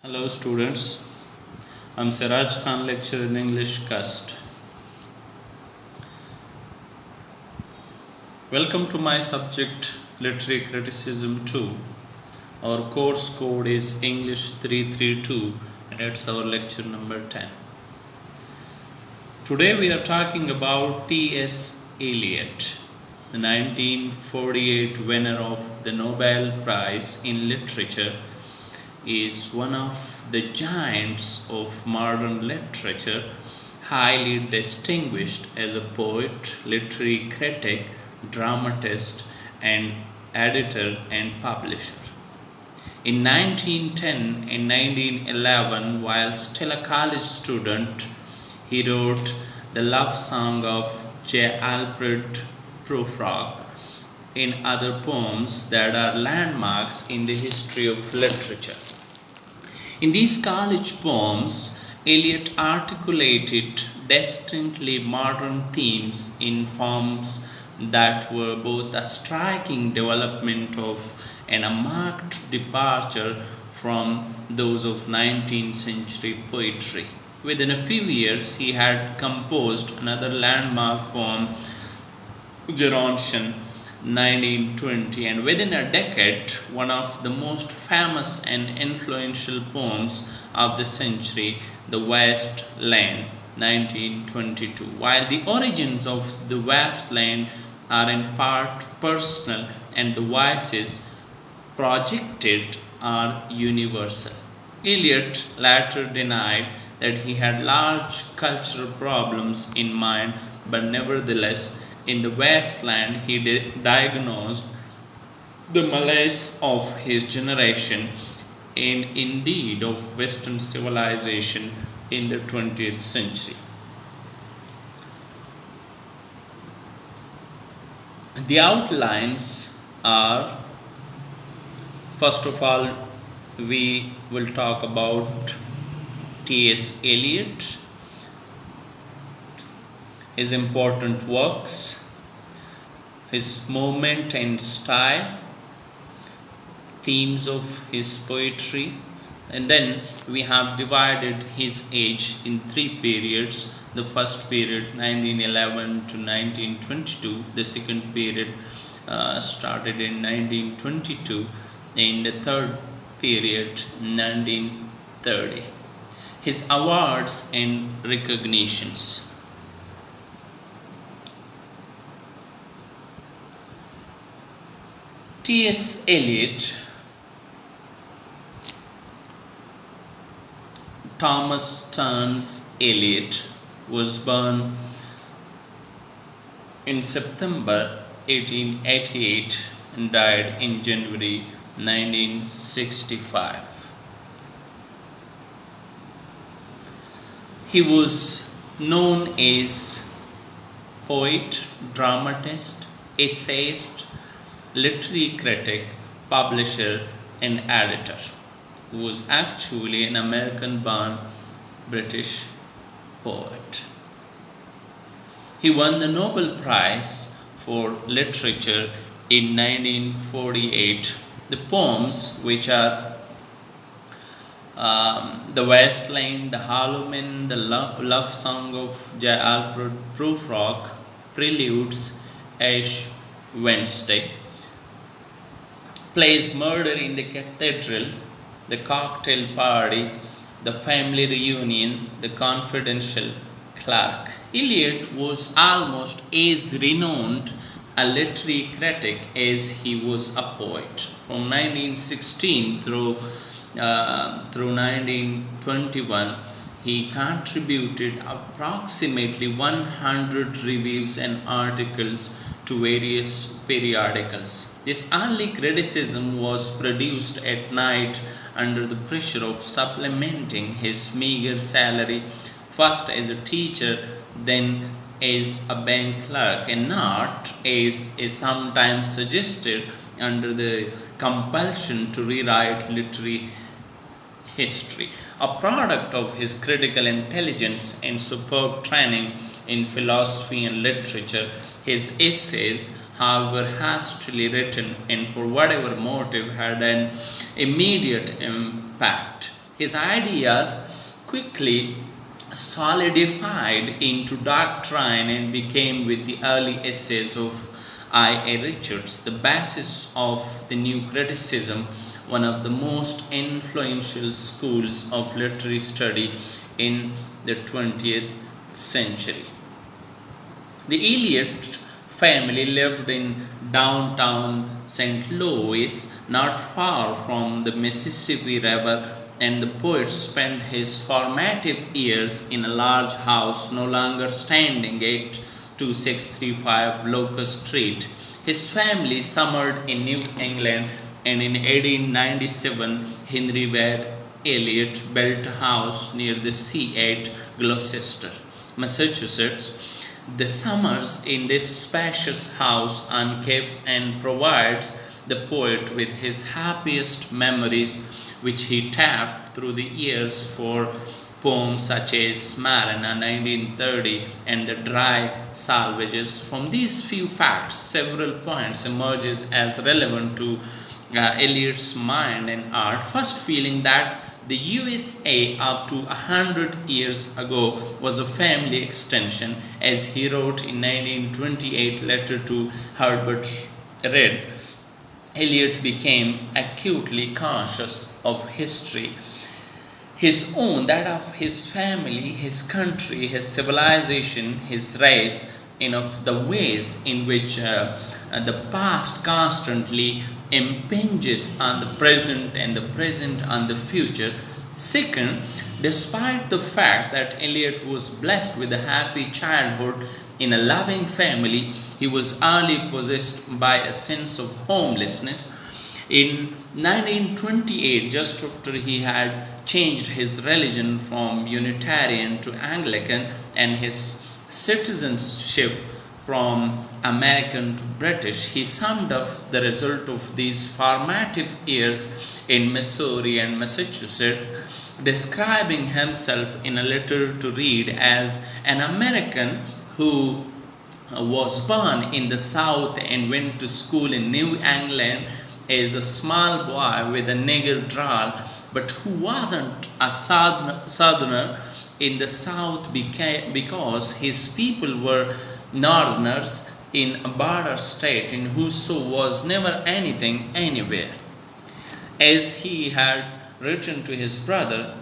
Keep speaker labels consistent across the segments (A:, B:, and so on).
A: Hello students, I'm Siraj Khan, lecturer in English Cast. Welcome to my subject Literary Criticism 2. Our course code is English 332 and it's our lecture number 10. Today we are talking about T.S. Eliot, the 1948 winner of the Nobel Prize in Literature, is one of the giants of modern literature, highly distinguished as a poet, literary critic, dramatist, and editor and publisher. In 1910 and 1911, while still a college student, he wrote the love song of J. Alfred Prufrock and other poems that are landmarks in the history of literature. In these college poems, Eliot articulated distinctly modern themes in forms that were both a striking development of and a marked departure from those of 19th century poetry. Within a few years, he had composed another landmark poem, Gerontion, 1920, and within a decade, one of the most famous and influential poems of the century, The Waste Land, 1922. While the origins of the Waste Land are in part personal and the voices projected are universal, Eliot later denied that he had large cultural problems in mind, but nevertheless, in the Waste Land, he diagnosed the malaise of his generation and indeed of Western civilization in the 20th century. The outlines are, first of all, we will talk about T.S. Eliot, his important works, his movement and style, themes of his poetry, and then we have divided his age in three periods. The first period 1911 to 1922, the second period started in 1922, and the third period 1930. His awards and recognitions. T.S. Eliot, Thomas Stearns Eliot, was born in September 1888 and died in January 1965. He was known as poet, dramatist, essayist, literary critic, publisher, and editor, who was actually an American-born British poet. He won the Nobel Prize for Literature in 1948. The poems, which are The Waste Land, The Hollow Man, The Love Song of J. Alfred Prufrock, Preludes, Ash Wednesday, Plays Murder in the Cathedral, The Cocktail Party, The Family Reunion, The Confidential Clerk. Eliot was almost as renowned a literary critic as he was a poet. From 1916 through 1921, he contributed approximately 100 reviews and articles to various periodicals. This early criticism was produced at night under the pressure of supplementing his meager salary, first as a teacher, then as a bank clerk, and not, as is sometimes suggested, under the compulsion to rewrite literary history. A product of his critical intelligence and superb training in philosophy and literature, his essays, however hastily written and for whatever motive, had an immediate impact. His ideas quickly solidified into doctrine and became, with the early essays of I.A. Richards, the basis of the new criticism, one of the most influential schools of literary study in the 20th century. The Eliot family lived in downtown St. Louis, not far from the Mississippi River, and the poet spent his formative years in a large house no longer standing at 2635 Locust Street. His family summered in New England, and in 1897 Henry Ware Eliot built a house near the sea at Gloucester, Massachusetts. The summers in this spacious house unkept and provides the poet with his happiest memories, which he tapped through the years for poems such as Marina 1930 and The Dry Salvages. From these few facts, several points emerges as relevant to Eliot's mind and art. First, feeling that the USA up to 100 years ago was a family extension, as he wrote in 1928 letter to Herbert Reed. Eliot became acutely conscious of history, his own, that of his family, his country, his civilization, his race, and of the ways in which the past constantly impinges on the present and the present on the future. Second, despite the fact that Eliot was blessed with a happy childhood in a loving family, he was early possessed by a sense of homelessness. In 1928, just after he had changed his religion from Unitarian to Anglican and his citizenship from American to British, he summed up the result of these formative years in Missouri and Massachusetts, describing himself in a letter to Reed as an American who was born in the South and went to school in New England as a small boy with a nigger drawl, but who wasn't a southerner in the South because his people were northerners in a border state in whoso was never anything anywhere. As he had written to his brother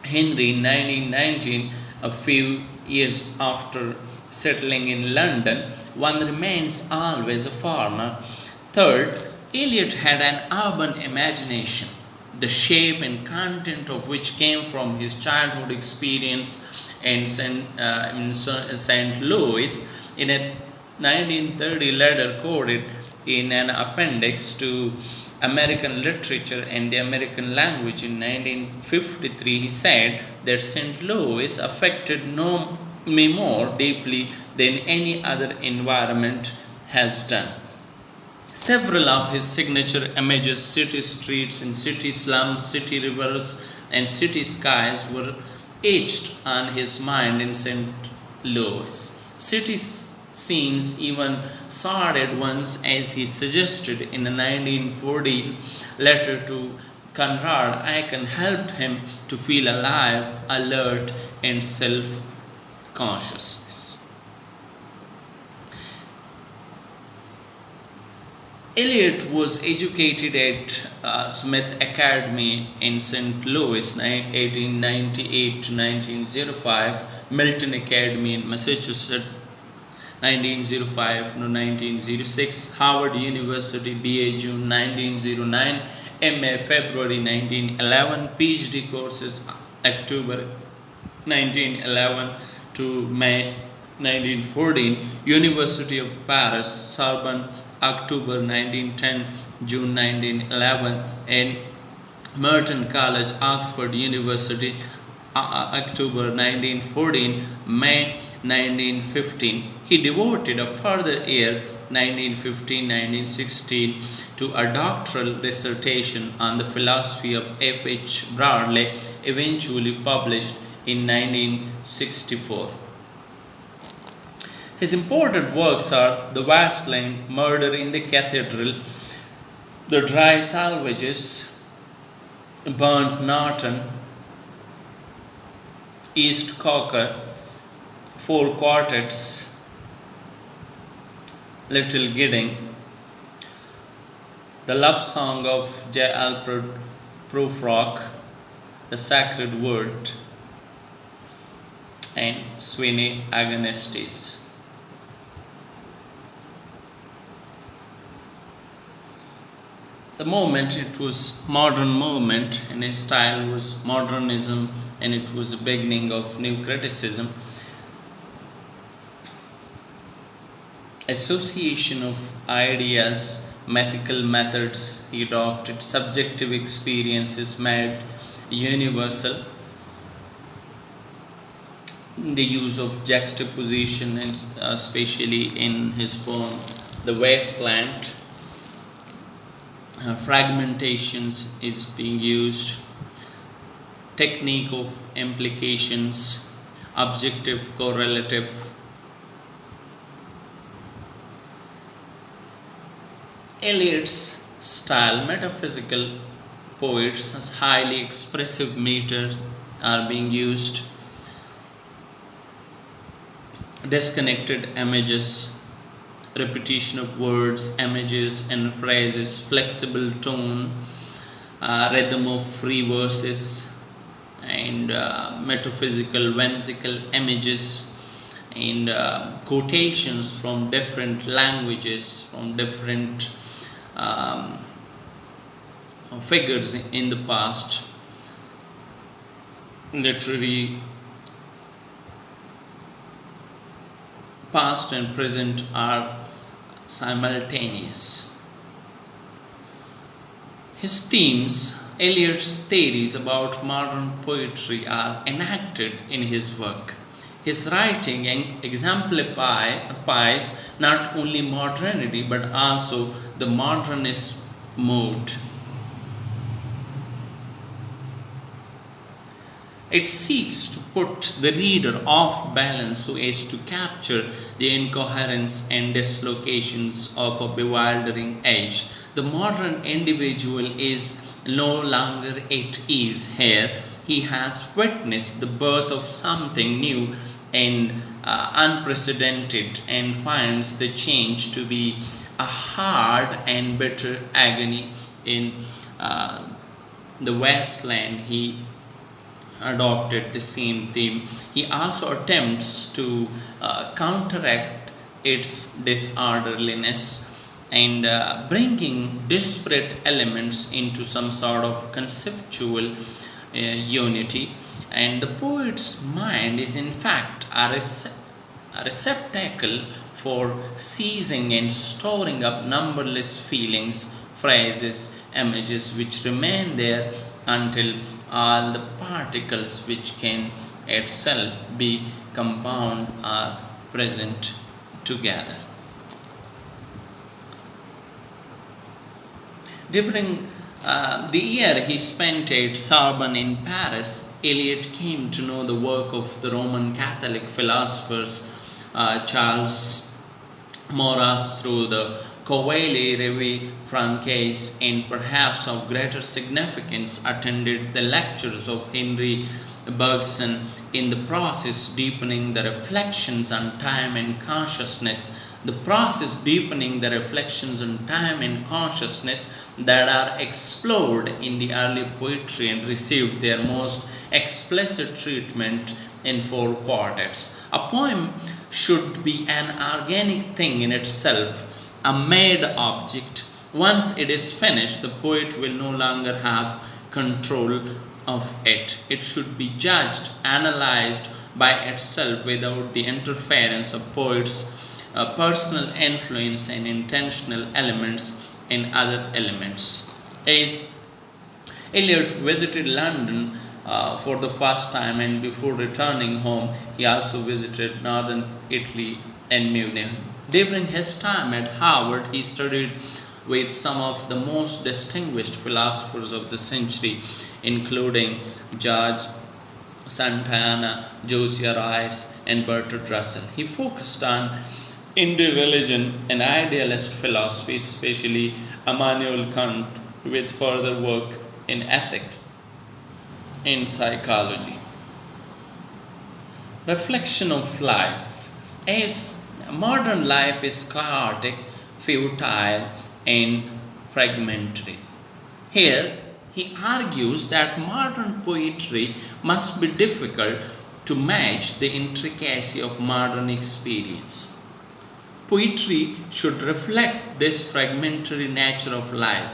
A: Henry in 1919, a few years after settling in London, one remains always a foreigner. Third, Eliot had an urban imagination, the shape and content of which came from his childhood experience in St. Louis. In a 1930 letter quoted in an appendix to American Literature and the American Language in 1953, he said that St. Louis affected me more deeply than any other environment has done. Several of his signature images, city streets and city slums, city rivers and city skies, were etched on his mind in St. Louis. City scenes, even sordid ones, as he suggested in a 1914 letter to Conrad Aiken, helped him to feel alive, alert, and self-conscious. Eliot was educated at Smith Academy in St. Louis 1898 to 1905, Milton Academy in Massachusetts 1905 to 1906, Harvard University BA June 1909, MA February 1911, PhD courses October 1911 to May 1914, University of Paris, Sorbonne, October 1910, June 1911, and Merton College, Oxford University, October 1914, May 1915. He devoted a further year, 1915-1916, to a doctoral dissertation on the philosophy of F. H. Bradley, eventually published in 1964. His important works are The Vast Land, Murder in the Cathedral, The Dry Salvages, Burnt Norton, East Cocker, Four Quartets, Little Gidding, The Love Song of J. Alfred Prufrock, The Sacred Word, and Sweeney Agonistes. The moment, it was modern movement, and his style was modernism, and it was the beginning of new criticism. Association of ideas, mythical methods he adopted, subjective experiences made universal, the use of juxtaposition, especially in his poem The Wasteland. Fragmentations is being used, technique of implications, objective correlative. Eliot's style, metaphysical poets as highly expressive meter are being used, disconnected images, repetition of words, images and phrases, flexible tone, rhythm of free verses, and metaphysical whimsical images, and quotations from different languages, from different figures in the past. Literary past and present are simultaneous. His themes, Eliot's theories about modern poetry are enacted in his work. His writing exemplifies not only modernity but also the modernist mood. It seeks to put the reader off balance so as to capture the incoherence and dislocations of a bewildering age. The modern individual is no longer at ease here. He has witnessed the birth of something new and unprecedented, and finds the change to be a hard and bitter agony. In The Wasteland, he adopted the same theme. He also attempts to counteract its disorderliness and bringing disparate elements into some sort of conceptual unity. And the poet's mind is in fact a receptacle for seizing and storing up numberless feelings, phrases, images which remain there until all the particles which can itself be compound are present together. During the year he spent at Sorbonne in Paris, Eliot came to know the work of the Roman Catholic philosophers Charles Maurras through the Coeli Revue Francaise, and perhaps of greater significance attended the lectures of Henry Bergson, in the process deepening the reflections on time and consciousness. The process deepening the reflections on time and consciousness that are explored in the early poetry and received their most explicit treatment in Four Quartets. A poem should be an organic thing in itself, a made object. Once it is finished, the poet will no longer have control of it. It should be judged, analyzed by itself without the interference of poets' personal influence and intentional elements in other elements. As Eliot visited London for the first time, and before returning home, he also visited northern Italy and Munich. During his time at Harvard, he studied with some of the most distinguished philosophers of the century, including George Santayana, Josiah Royce, and Bertrand Russell. He focused on Indie religion and idealist philosophy, especially Immanuel Kant, with further work in ethics and psychology. reflection of life. As modern life is chaotic, futile, and fragmentary. Here, he argues that modern poetry must be difficult to match the intricacy of modern experience. Poetry should reflect this fragmentary nature of life.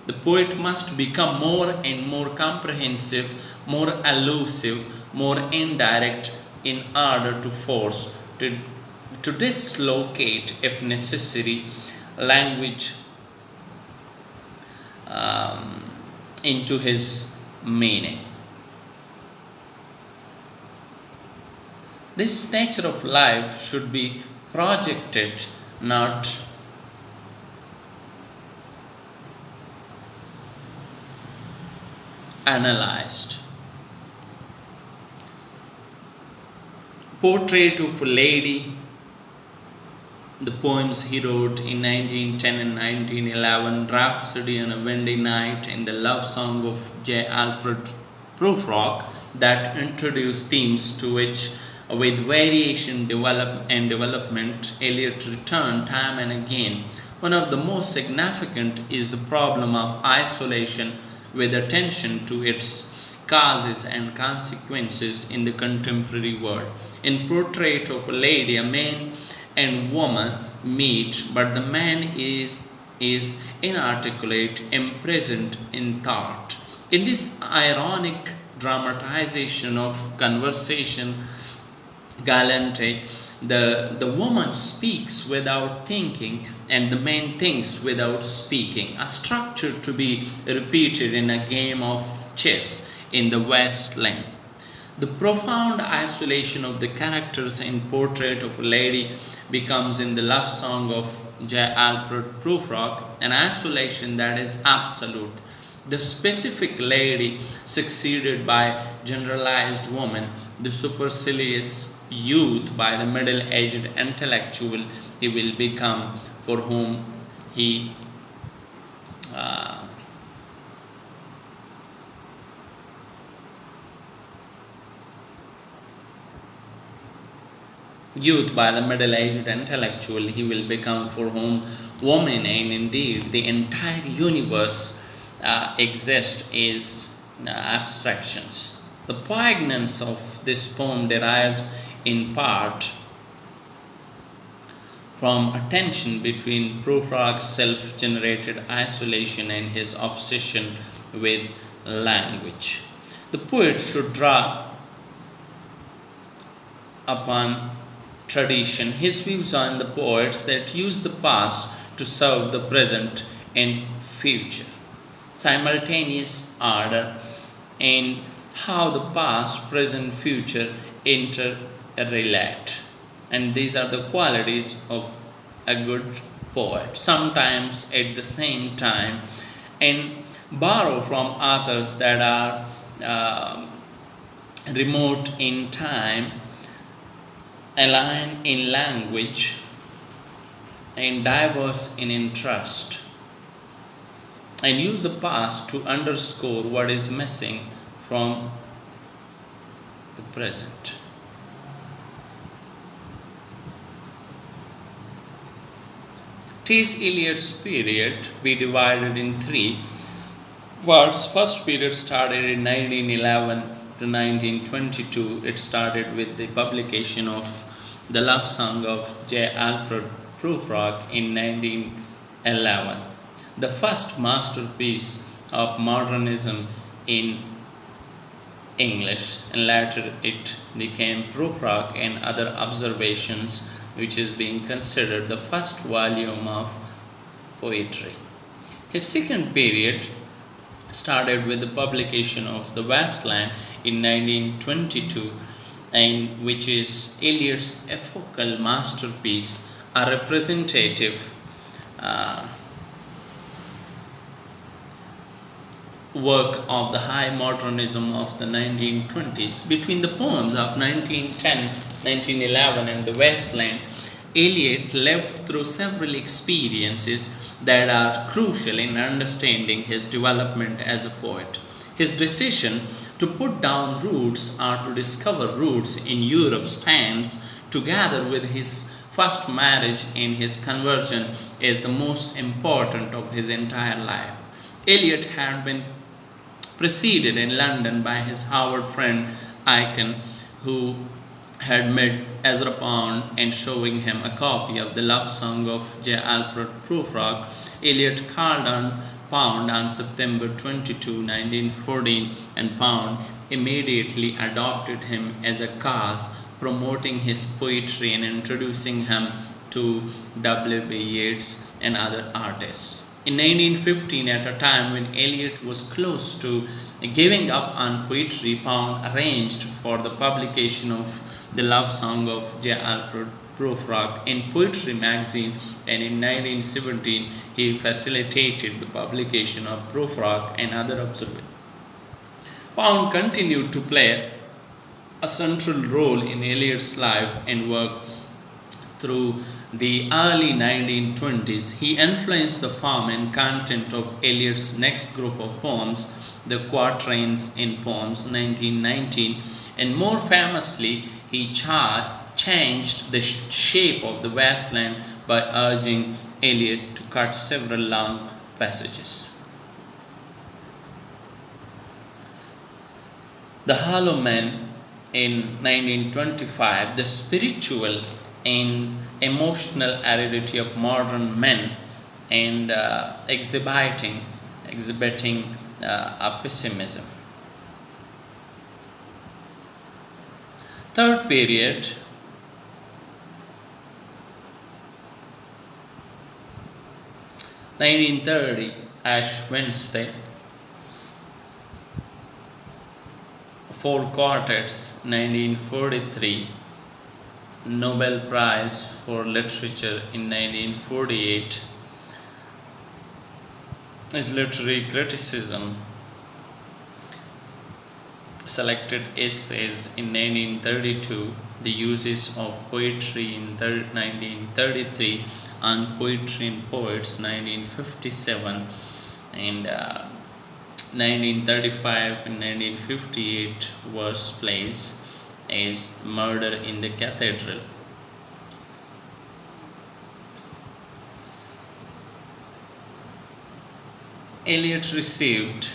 A: The poet must become more and more comprehensive, more elusive, more indirect in order to force, to dislocate, if necessary, language into his meaning. This nature of life should be projected, not analyzed. Portrait of a Lady, the poems he wrote in 1910 and 1911, Rhapsody on a Windy Night, and the love song of J. Alfred Prufrock that introduced themes to which, with variation development, Eliot returned time and again. One of the most significant is the problem of isolation, with attention to its causes and consequences in the contemporary world. In Portrait of a Lady, a man and woman meet, but the man is inarticulate, imprisoned in thought. In this ironic dramatization of conversation gallantry, the woman speaks without thinking and the man thinks without speaking, a structure to be repeated in a game of chess in the West Land. The profound isolation of the characters in Portrait of a Lady becomes in the love song of J. Alfred Prufrock an isolation that is absolute. The specific lady succeeded by generalized woman, the supercilious youth by the middle-aged intellectual he will become, for whom he youth by the middle-aged intellectual he will become, for whom woman and indeed the entire universe exist is abstractions. The poignance of this poem derives in part from a tension between Prufrock's self-generated isolation and his obsession with language. The poet should draw upon tradition, his views on the poets that use the past to serve the present and future, simultaneous order, and how the past, present, future interrelate. And these are the qualities of a good poet, sometimes at the same time, and borrow from authors that are remote in time, aligned in language, and diverse in interest, and use the past to underscore what is missing from the present. T.S. Eliot's period we divided in three parts. First period started in 1911 to 1922. It started with the publication of the love song of J. Alfred Prufrock in 1911, the first masterpiece of modernism in English, and later it became Prufrock and Other Observations, which is being considered the first volume of poetry. His second period started with the publication of The West Land in 1922, and which is Eliot's epochal masterpiece, a representative work of the high modernism of the 1920s. Between the poems of 1910, 1911 and The West Land, Eliot lived through several experiences that are crucial in understanding his development as a poet. His decision to put down roots or to discover roots in Europe stands together with his first marriage and his conversion as the most important of his entire life. Eliot had been preceded in London by his Harvard friend Aiken, who had met Ezra Pound and showing him a copy of the love song of J. Alfred Prufrock. Eliot called on Pound on September 22, 1914, and Pound immediately adopted him as a cause, promoting his poetry and introducing him to W.B. Yeats and other artists. In 1915, at a time when Eliot was close to giving up on poetry, Pound arranged for the publication of the love song of J. Alfred Prufrock in Poetry magazine, and in 1917 he facilitated the publication of Prufrock and other observations. Pound continued to play a central role in Eliot's life and work through the early 1920s. He influenced the form and content of Eliot's next group of poems, the Quatrains in Poems 1919, and more famously, he changed the shape of the wasteland by urging Eliot to cut several long passages. The Hollow Man in 1925, the spiritual and emotional aridity of modern men, and exhibiting a pessimism. Third period, (1930) Ash Wednesday, Four Quartets, 1943, Nobel Prize for Literature in 1948, his literary criticism, selected essays in 1932, the uses of poetry in 1933, on Poetry and Poets 1957, and 1935 and 1958 verse plays as Murder in the Cathedral. Eliot received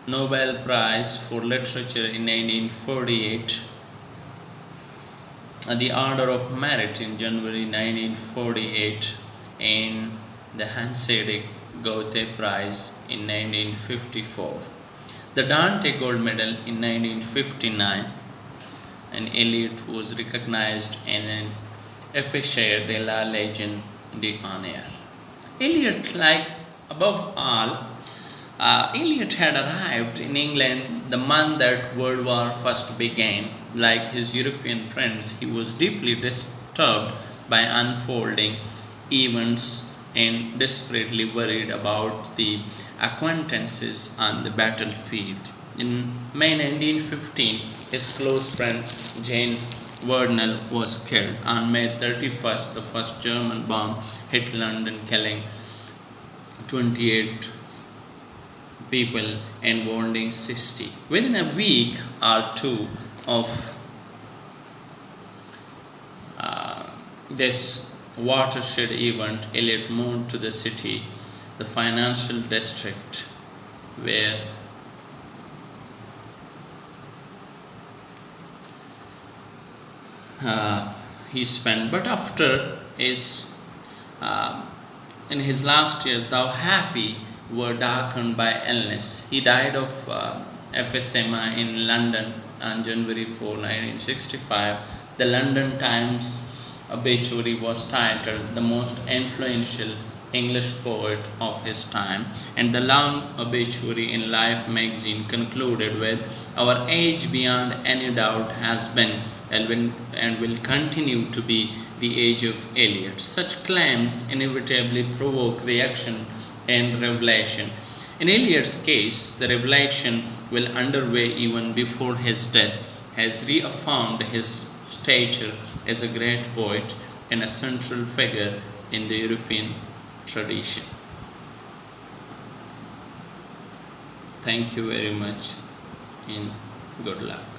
A: Nobel Prize for Literature in 1948, the Order of Merit in January 1948, and the Hanseatic Goethe Prize in 1954, the Dante Gold Medal in 1959, and Eliot was recognized in an Officier de la Légion d'Honneur. Eliot, like above all, Eliot had arrived in England the month that World War I began. Like his European friends, he was deeply disturbed by unfolding events and desperately worried about the acquaintances on the battlefield. In May 1915, his close friend Jane Vernal was killed. On May 31st, the first German bomb hit London, killing 28 people and wounding 60. Within a week or two of this watershed event, Eliot moved to the city, the financial district, where he spent. But after his in his last years, thou happy were darkened by illness. He died of emphysema in London on January 4, 1965. The London Times obituary was titled "The Most Influential English Poet of His Time," and the long obituary in Life magazine concluded with, "Our age beyond any doubt has been and will continue to be the age of Eliot." Such claims inevitably provoke reaction and revelation. In Eliot's case, the revelation, well underway even before his death, has reaffirmed his stature as a great poet and a central figure in the European tradition. Thank you very much and good luck.